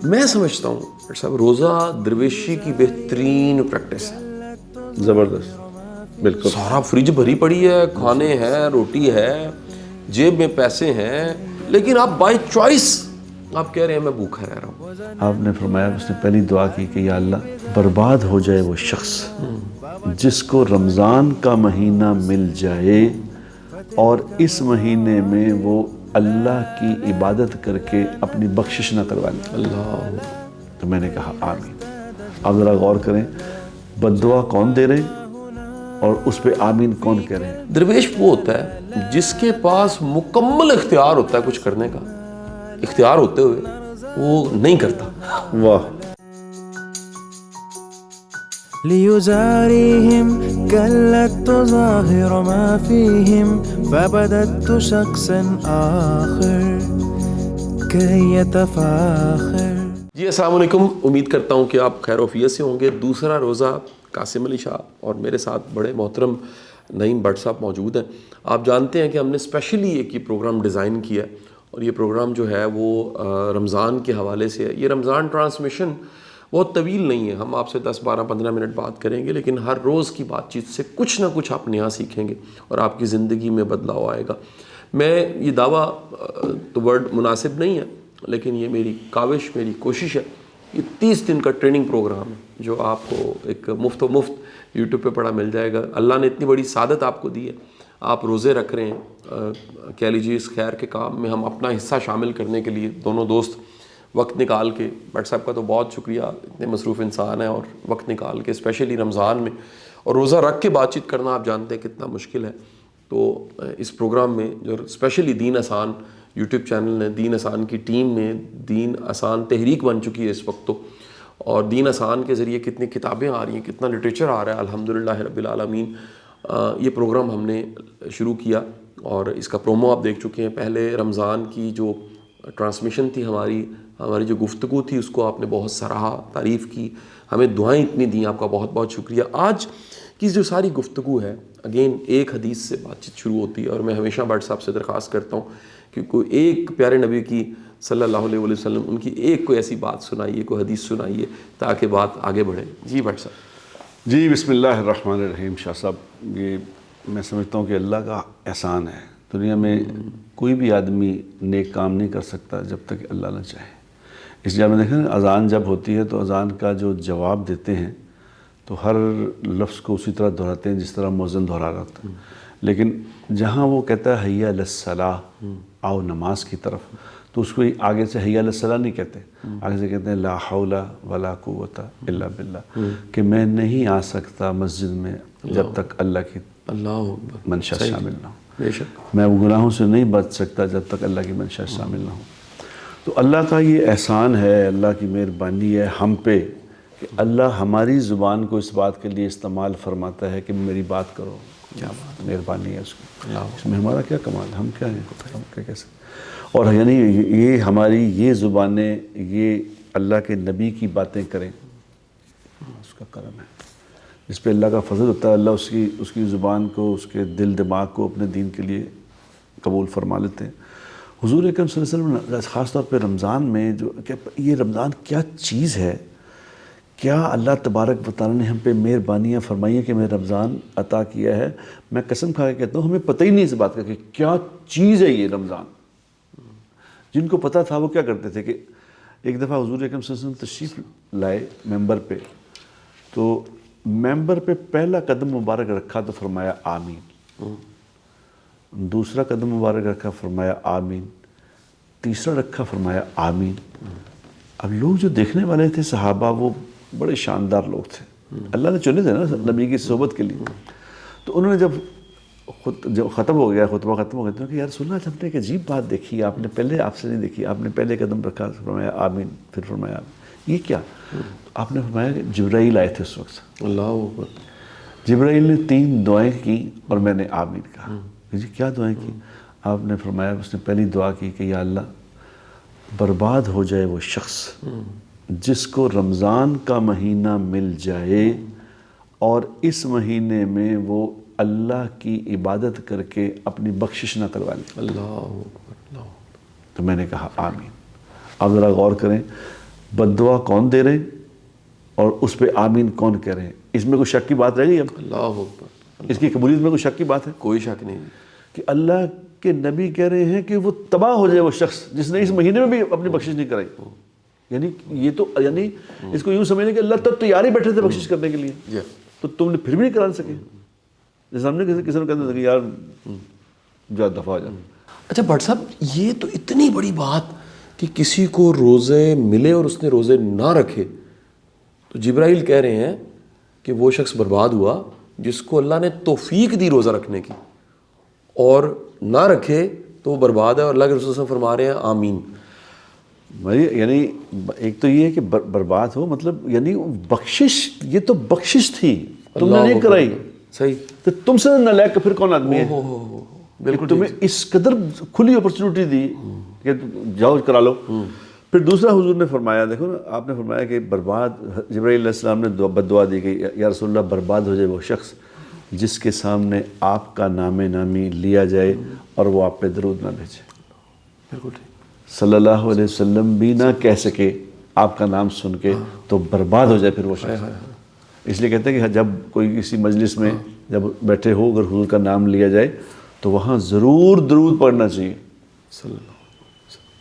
میں سمجھتا ہوں ڈاکٹر صاحب روزہ درویشی کی بہترین پریکٹس ہے. زبردست، بالکل. سارا فریج بھری پڑی ہے، کھانے ہیں، روٹی ہے، جیب میں پیسے ہیں، لیکن آپ بائی چوائس آپ کہہ رہے ہیں میں بھوکا رہ رہا ہوں. آپ نے فرمایا، اس نے پہلی دعا کی کہ یا اللہ برباد ہو جائے وہ شخص جس کو رمضان کا مہینہ مل جائے اور اس مہینے میں وہ اللہ کی عبادت کر کے اپنی بخشش نہ کروا لے. اللہ. تو میں نے کہا آمین. اب ذرا غور کریں، بد دعا کون دے رہے ہیں اور اس پہ آمین کون کہہ رہے ہیں؟ درویش وہ ہوتا ہے جس کے پاس مکمل اختیار ہوتا ہے کچھ کرنے کا، اختیار ہوتے ہوئے وہ نہیں کرتا. واہ. ليزاريهم كلت تظاهر ما فيهم فبدت شخصا آخر كي يتفاخر. جی السلام علیکم، امید کرتا ہوں کہ آپ خیر و عافیت سے ہوں گے. دوسرا روزہ قاسم علی شاہ اور میرے ساتھ بڑے محترم نعیم بٹ صاحب موجود ہیں. آپ جانتے ہیں کہ ہم نے اسپیشلی ایک یہ پروگرام ڈیزائن کیا ہے اور یہ پروگرام جو ہے وہ رمضان کے حوالے سے ہے. یہ رمضان ٹرانسمیشن بہت طویل نہیں ہے، ہم آپ سے 10-12-15 منٹ بات کریں گے، لیکن ہر روز کی بات چیت سے کچھ نہ کچھ آپ نیا سیکھیں گے اور آپ کی زندگی میں بدلاؤ آئے گا. میں یہ دعویٰ تو ورڈ مناسب نہیں ہے، لیکن یہ میری کاوش، میری کوشش ہے. یہ 30 دن کا ٹریننگ پروگرام ہے جو آپ کو ایک مفت یوٹیوب پہ پڑھا مل جائے گا. اللہ نے اتنی بڑی سعادت آپ کو دی ہے، آپ روزے رکھ رہے ہیں. کہہ لیجیے اس خیر کے کام میں ہم اپنا حصہ شامل کرنے کے لیے دونوں دوست وقت نکال کے، بٹ صاحب کا تو بہت شکریہ، اتنے مصروف انسان ہیں اور وقت نکال کے اسپیشلی رمضان میں اور روزہ رکھ کے بات چیت کرنا آپ جانتے ہیں کتنا مشکل ہے. تو اس پروگرام میں جو اسپیشلی دین آسان یوٹیوب چینل نے، دین آسان کی ٹیم نے، دین آسان تحریک بن چکی ہے اس وقت تو، اور دین آسان کے ذریعے کتنی کتابیں آ رہی ہیں، کتنا لٹریچر آ رہا ہے الحمدللہ رب العالمین. یہ پروگرام ہم نے شروع کیا اور اس کا پرومو آپ دیکھ چکے ہیں. پہلے رمضان کی جو ٹرانسمیشن تھی، ہماری جو گفتگو تھی، اس کو آپ نے بہت سراہا، تعریف کی، ہمیں دعائیں اتنی دیں، آپ کا بہت بہت شکریہ. آج کی جو ساری گفتگو ہے اگین ایک حدیث سے بات چیت شروع ہوتی ہے اور میں ہمیشہ بٹ صاحب سے درخواست کرتا ہوں کہ کوئی ایک پیارے نبی کی صلی اللہ علیہ وسلم ان کی ایک کوئی ایسی بات سنائیے، کوئی حدیث سنائیے تاکہ بات آگے بڑھے. جی بٹ صاحب. جی بسم اللہ الرحمن الرحیم. شاہ صاحب، یہ میں سمجھتا ہوں کہ اللہ کا احسان ہے. دنیا میں کوئی بھی آدمی نیک کام نہیں کر سکتا جب تک اللہ نہ چاہے. اس لیے میں دیکھیں اذان جب ہوتی ہے تو اذان کا جو جواب دیتے ہیں تو ہر لفظ کو اسی طرح دہراتے ہیں جس طرح مؤذن دہرا رہا ہوتا ہے. لیکن جہاں وہ کہتا ہے حی علی الصلاۃ، آؤ نماز کی طرف، تو اس کو آگے سے حی علی الصلاۃ نہیں کہتے، آگے سے کہتے ہیں لا حول ولا قوت الا باللہ، کہ میں نہیں آ سکتا مسجد میں جب تک اللہ کی منشا شامل نہ ہو. بے شک میں گناہوں سے نہیں بچ سکتا جب تک اللہ کی منشا شامل نہ ہو. تو اللہ کا یہ احسان ہے، اللہ کی مہربانی ہے ہم پہ کہ اللہ ہماری زبان کو اس بات کے لیے استعمال فرماتا ہے کہ میری بات کرو. کیا بات مہربانی ہے اس کی، اس میں ہمارا کیا کمال ہے، ہم کیا ہیں، ہم کیا کیسے. اور یعنی یہ ہماری یہ زبانیں یہ اللہ کے نبی کی باتیں کریں، اس کا کرم ہے. جس پہ اللہ کا فضل ہوتا ہے، اللہ اس کی زبان کو، اس کے دل دماغ کو اپنے دین کے لیے قبول فرما لیتے ہیں. حضور اکرم صلی اللہ علیہ وسلم خاص طور پہ رمضان میں جو کہ یہ رمضان کیا چیز ہے، کیا اللہ تبارک و تعالیٰ نے ہم پہ مہربانیاں فرمائی ہیں کہ ہمیں رمضان عطا کیا ہے. میں قسم کھا کے کہتا ہوں ہمیں پتہ ہی نہیں اس بات کا کہ کیا چیز ہے یہ رمضان. جن کو پتہ تھا وہ کیا کرتے تھے کہ ایک دفعہ حضور اکرم صلی اللہ علیہ وسلم تشریف لائے ممبر پہ، تو ممبر پہ پہلا قدم مبارک رکھا تو فرمایا آمین، دوسرا قدم مبارک رکھا فرمایا آمین، تیسرا رکھا فرمایا آمین. اب لوگ جو دیکھنے والے تھے صحابہ وہ بڑے شاندار لوگ تھے، اللہ نے چنے تھے نا نبی کی صحبت کے لیے. تو انہوں نے جب ختم ہو گیا خطبہ ختم ہو گیا تو کہ یا رسول اللہ ہم نے ایک عجیب بات دیکھی، آپ نے پہلے آپ سے نہیں دیکھی، آپ نے پہلے قدم رکھا فرمایا آمین، پھر فرمایا آمین، یہ کیا؟ آپ نے فرمایا کہ جبرائیل آئے تھے اس وقت. اللہ اکبر. جبرائیل نے 3 دعائیں کی اور میں نے آمین کہا. جی کیا دعائیں کی؟ آپ نے فرمایا، اس نے پہلی دعا کی کہ یا اللہ برباد ہو جائے وہ شخص جس کو رمضان کا مہینہ مل جائے اور اس مہینے میں وہ اللہ کی عبادت کر کے اپنی بخشش نہ کروا لے. اللہ اکبر. اللہ. تو میں نے کہا آمین. اب ذرا غور کریں، بد دعا کون دے رہے ہیں اور اس پہ آمین کون کہہ رہے ہیں؟ اس میں کوئی شک کی بات رہ گئی اب؟ اللہ اکبر، اس کی قبولیت میں کوئی شک کی بات ہے؟ کوئی شک نہیں کہ اللہ کے نبی کہہ رہے ہیں کہ وہ تباہ ہو جائے وہ شخص جس نے اس مہینے میں بھی اپنی بخشش نہیں کرائی. یعنی یہ تو یعنی اس کو یوں سمجھیں کہ اللہ تب تیار ہی بیٹھے تھے بخشش کرنے کے لیے، جی. تو تم نے پھر بھی نہیں کرا سکے. جیسے ہم نے کسی نے کہتے تھے کہ یار جا دفعہ ہو جا. اچھا بٹ صاحب، یہ تو اتنی بڑی بات کہ کسی کو روزے ملے اور اس نے روزے نہ رکھے تو جبرائیل کہہ رہے ہیں کہ وہ شخص برباد ہوا جس کو اللہ نے توفیق دی روزہ رکھنے کی، اور نہ رکھے تو وہ برباد ہے، اور اللہ کے رسول صلی اللہ علیہ وسلم فرما رہے ہیں آمین. بھائی یعنی ایک تو یہ ہے کہ برباد ہو، مطلب یعنی بخشش، یہ تو بخشش تھی، تم نے نہیں کرائی. صحیح. تو تم سے نالائق پھر کون آدمی ہے؟ بالکل تمہیں اس قدر کھلی اپرچونٹی دی کہ جاؤ کرا لو. پھر دوسرا حضور نے فرمایا، دیکھو نا، آپ نے فرمایا کہ برباد، جبرائیل علیہ السلام نے بد دعا دی کہ یا رسول اللہ برباد ہو جائے وہ شخص جس کے سامنے آپ کا نام نامی لیا جائے اور وہ آپ پہ درود نہ بھیجے. بالکل ٹھیک. صلی اللہ علیہ وسلم بھی نہ کہہ سکے آپ کا نام سن کے تو برباد ہو جائے پھر وہ شخص. اس لیے کہتے ہیں کہ جب کوئی کسی مجلس میں جب بیٹھے ہو اگر حضور کا نام لیا جائے تو وہاں ضرور درود پڑھنا چاہیے. صلی اللہ.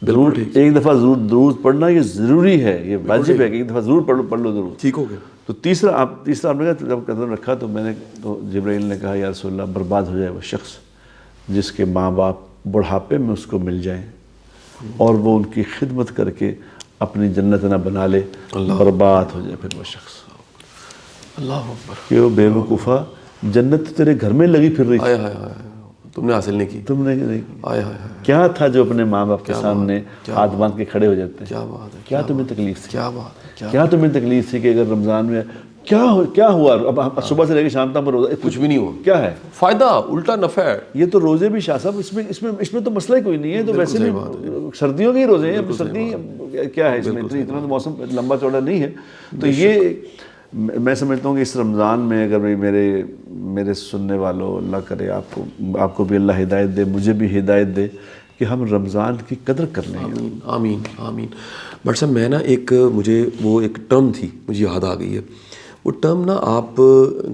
ضرور ایک دفعہ ضرور درود پڑھنا یہ ضروری ہے، یہ واجب ہے کہ ایک دفعہ ضرور پڑھ لو درود. ٹھیک ہو گیا. تو تیسرا آپ نے کہا جب قدم رکھا تو میں نے تو جبرائیل نے کہا یا رسول اللہ برباد ہو جائے وہ شخص جس کے ماں باپ بڑھاپے میں اس کو مل جائیں اور وہ ان کی خدمت کر کے اپنی جنت نہ بنا لے، برباد ہو جائے پھر وہ شخص. اللہ اکبر. کہ وہ بے وقوفا جنت تیرے گھر میں لگی پھر رہی آئے ہائے ہائے، تم نے حاصل نہیں کی. تم نے نہیں کی. آئے ہائے ہائے، کیا تھا جو اپنے ماں باپ کے سامنے ہاتھ باندھ کے کھڑے ہو جاتے ہیں؟ کیا بات ہے. کیا تمہیں تکلیف تھی؟ کیا بات ہے. کیا تمہیں تکلیف تھی کہ اگر رمضان میں کیا ہوا؟ اب صبح سے لے کے شام تک روزہ کچھ بھی نہیں ہوا. کیا ہے فائدہ؟ الٹا نفع ہے. یہ تو روزے بھی شاہ صاحب اس میں تو مسئلہ ہی کوئی نہیں ہے. تو ویسے بھی سردیوں کے ہی روزے ہیں. سردی کیا ہے اس میں؟ اتنا تو موسم لمبا چوڑا نہیں ہے. تو یہ میں سمجھتا ہوں کہ اس رمضان میں اگر میرے سننے والوں، اللہ کرے آپ کو بھی اللہ ہدایت دے، مجھے بھی ہدایت دے کہ ہم رمضان کی قدر کر لیں. آمین آمین. بٹ صاحب میں نا مجھے وہ ایک ٹرم تھی، مجھے یاد آ گئی ہے. وہ ٹرم نا آپ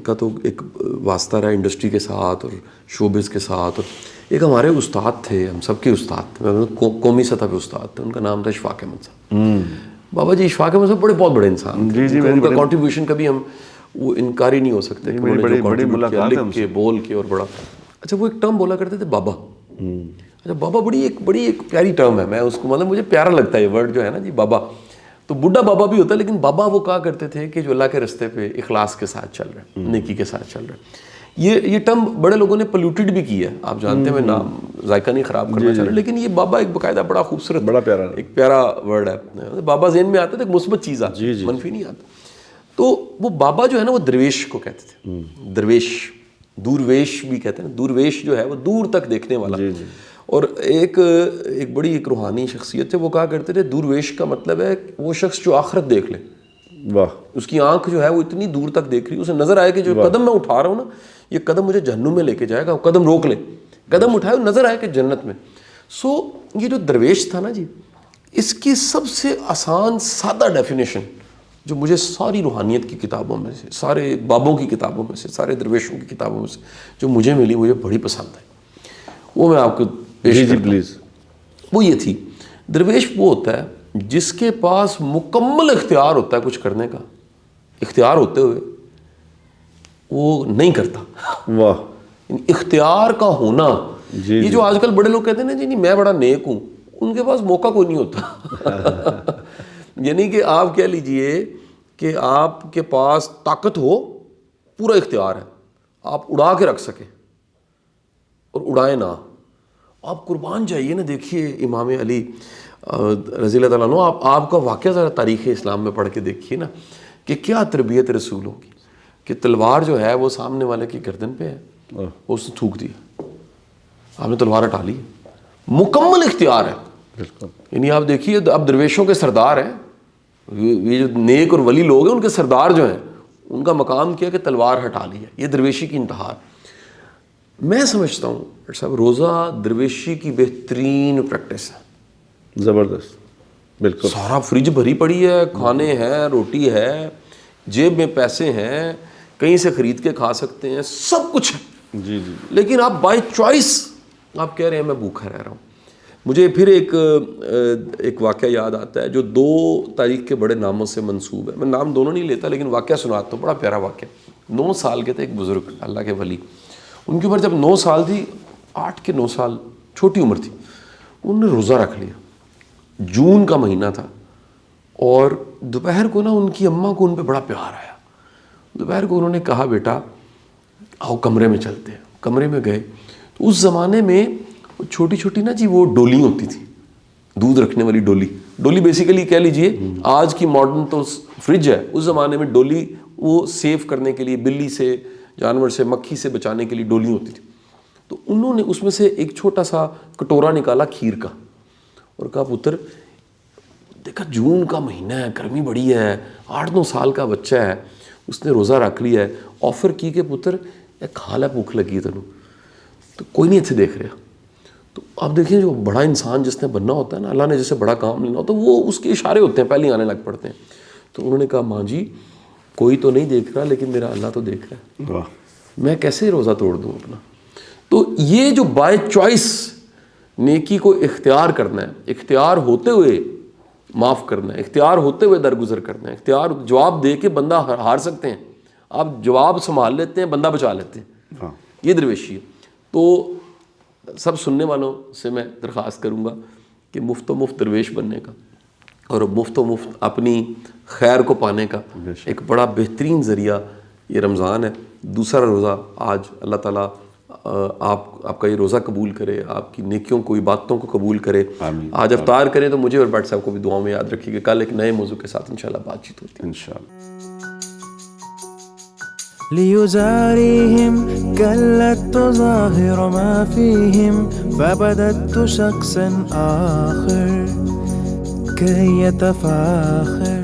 کا تو ایک واسطہ رہا انڈسٹری کے ساتھ اور شوبز کے ساتھ. اور ایک ہمارے استاد تھے، ہم سب کے استاد تھے، قومی سطح پہ استاد تھے، ان کا نام تھا اشفاق احمد صاحب. بابا جی اشفاق احمد صاحب بہت بڑے انسان تھے. ان کا کنٹریبیوشن کبھی ہم وہ انکاری نہیں ہو سکتے کہ انہوں نے لکھ کے بول کے اور بڑا. اچھا وہ ایک ٹرم بولا کرتے تھے بابا. اچھا بابا بڑی ایک پیاری ٹرم ہے. میں اس کو مطلب مجھے پیارا لگتا ہے یہ ورڈ جو ہے نا جی بابا. تو بڈھا بابا بھی ہوتا ہے، لیکن بابا وہ کہا کرتے تھے کہ جو اللہ کے رستے پہ اخلاص کے ساتھ چل رہے ہیں، نیکی کے ساتھ چل رہے ہیں. یہ ٹرم بڑے لوگوں نے پلیوٹیڈ بھی کی ہے، آپ جانتے ہیں. میں نام ذائقہ نہیں خراب کرنا چاہ رہا، لیکن یہ بابا ایک باقاعدہ بڑا خوبصورت، بڑا پیارا، ایک پیارا ورڈ ہے. بابا ذہن میں آتا ہے، ایک مثبت چیز آتی ہے، منفی نہیں آتا. تو وہ بابا جو ہے نا وہ درویش کو کہتے تھے. درویش، دورویش بھی کہتے ہیں. دورویش جو ہے وہ دور تک دیکھنے والا. اور ایک بڑی ایک روحانی شخصیت ہے، وہ کہا کرتے تھے دورویش کا مطلب ہے وہ شخص جو آخرت دیکھ لے. واہ. اس کی آنکھ جو ہے وہ اتنی دور تک دیکھ رہی ہے، اسے نظر آئے کہ جو قدم میں اٹھا رہا ہوں نا یہ قدم مجھے جہنم میں لے کے جائے گا. وہ قدم روک لے، قدم اٹھائے، نظر آئے کہ جنت میں. سو یہ جو درویش تھا نا جی، اس کی سب سے آسان سادہ ڈیفینیشن جو مجھے ساری روحانیت کی کتابوں میں سے، سارے بابوں کی کتابوں میں سے، سارے درویشوں کی کتابوں میں سے جو مجھے ملی، مجھے بڑی پسند ہے، وہ میں آپ کو پیش کرتا ہوں. پلیز. وہ یہ تھی، درویش وہ ہوتا ہے جس کے پاس مکمل اختیار ہوتا ہے کچھ کرنے کا، اختیار ہوتے ہوئے وہ نہیں کرتا. واہ. اختیار کا ہونا. یہ جو آج کل بڑے لوگ کہتے ہیں نا جی نہیں میں بڑا نیک ہوں، ان کے پاس موقع کوئی نہیں ہوتا. یعنی کہ آپ کہہ لیجئے کہ آپ کے پاس طاقت ہو، پورا اختیار ہے، آپ اڑا کے رکھ سکیں اور اڑائیں نہ. آپ قربان جائیے نا. دیکھیے امام علی رضی اللہ تعالیٰ عنہ، آپ کا واقعہ ذرا تاریخ اسلام میں پڑھ کے دیکھیے نا کہ کیا تربیت رسولوں کی، کہ تلوار جو ہے وہ سامنے والے کی گردن پہ ہے، اس نے تھوک دیا، آپ نے تلوار ہٹا لی. مکمل اختیار ہے. یعنی آپ دیکھیے اب درویشوں کے سردار ہیں، یہ جو نیک اور ولی لوگ ہیں ان کے سردار جو ہیں ان کا مقام کیا کہ تلوار ہٹا لی ہے. یہ درویشی کی انتہا. میں سمجھتا ہوں ڈاکٹر صاحب روزہ درویشی کی بہترین پریکٹس ہے. زبردست. بالکل سارا فریج بھری پڑی ہے، کھانے ہیں، روٹی ہے، جیب میں پیسے ہیں، کہیں سے خرید کے کھا سکتے ہیں، سب کچھ ہے. جی جی لیکن آپ بائی چوائس آپ کہہ رہے ہیں میں بھوکا رہ رہا ہوں. مجھے پھر ایک واقعہ یاد آتا ہے جو 2 تاریخ کے بڑے ناموں سے منسوب ہے. میں نام دونوں نہیں لیتا لیکن واقعہ سناتا ہوں، بڑا پیارا واقعہ. 9 سال کے تھے ایک بزرگ اللہ کے ولی. ان کی عمر جب 9 سال تھی، 8 کے 9 سال چھوٹی عمر تھی، انہوں نے روزہ رکھ لیا. جون کا مہینہ تھا اور دوپہر کو نا ان کی اماں کو ان پہ بڑا پیار آیا. دوپہر کو انہوں نے کہا بیٹا آؤ کمرے میں چلتے ہیں. کمرے میں گئے تو اس زمانے میں چھوٹی چھوٹی نا جی وہ ڈولی ہوتی تھی، دودھ رکھنے والی ڈولی بیسیکلی کہہ لیجئے آج کی ماڈرن تو فریج ہے، اس زمانے میں ڈولی وہ سیو کرنے کے لیے، بلی سے، جانور سے، مکھی سے بچانے کے لیے ڈولی ہوتی تھی. تو انہوں نے اس میں سے ایک چھوٹا سا کٹورا نکالا کھیر کا اور کہا پتر دیکھا جون کا مہینہ ہے، گرمی بڑی ہے، 8-9 سال کا بچہ ہے، اس نے روزہ رکھ لیا ہے. آفر کی کہ پتر کھا لے، بھوک لگی ہے تینوں. تو کوئی نہیں اتنے دیکھ رہا. تو آپ دیکھیں جو بڑا انسان جس نے بننا ہوتا ہے نا، اللہ نے جیسے بڑا کام لینا ہوتا ہے، وہ اس کے اشارے ہوتے ہیں پہلے آنے لگ پڑتے ہیں. تو انہوں نے کہا ماں جی کوئی تو نہیں دیکھ رہا لیکن میرا اللہ تو دیکھ رہا ہے، واہ میں کیسے روزہ توڑ دوں اپنا. تو یہ جو بائی چوائس نیکی کو اختیار کرنا ہے، اختیار ہوتے ہوئے معاف کرنا ہے، اختیار ہوتے ہوئے درگزر کرنا ہے. اختیار جواب دے کے بندہ ہار سکتے ہیں، آپ جواب سنبھال لیتے ہیں، بندہ بچا لیتے ہیں. ہاں یہ درویشی ہے. تو سب سننے والوں سے میں درخواست کروں گا کہ مفت و مفت درویش بننے کا اور مفت و مفت اپنی خیر کو پانے کا ایک بڑا بہترین ذریعہ یہ رمضان ہے. دوسرا روزہ آج اللہ تعالیٰ آپ کا یہ روزہ قبول کرے، آپ کی نیکیوں کو، عبادتوں کو قبول کرے. آمین. آج افطار کریں تو مجھے اور بٹ صاحب کو بھی دعاؤں میں یاد رکھیے کہ کل ایک نئے موضوع کے ساتھ انشاءاللہ بات چیت ہوتی ہے. انشاءاللہ. ليزاريهم كلا تظاهر ما فيهم فبدت شخصا آخر كي يتفاخر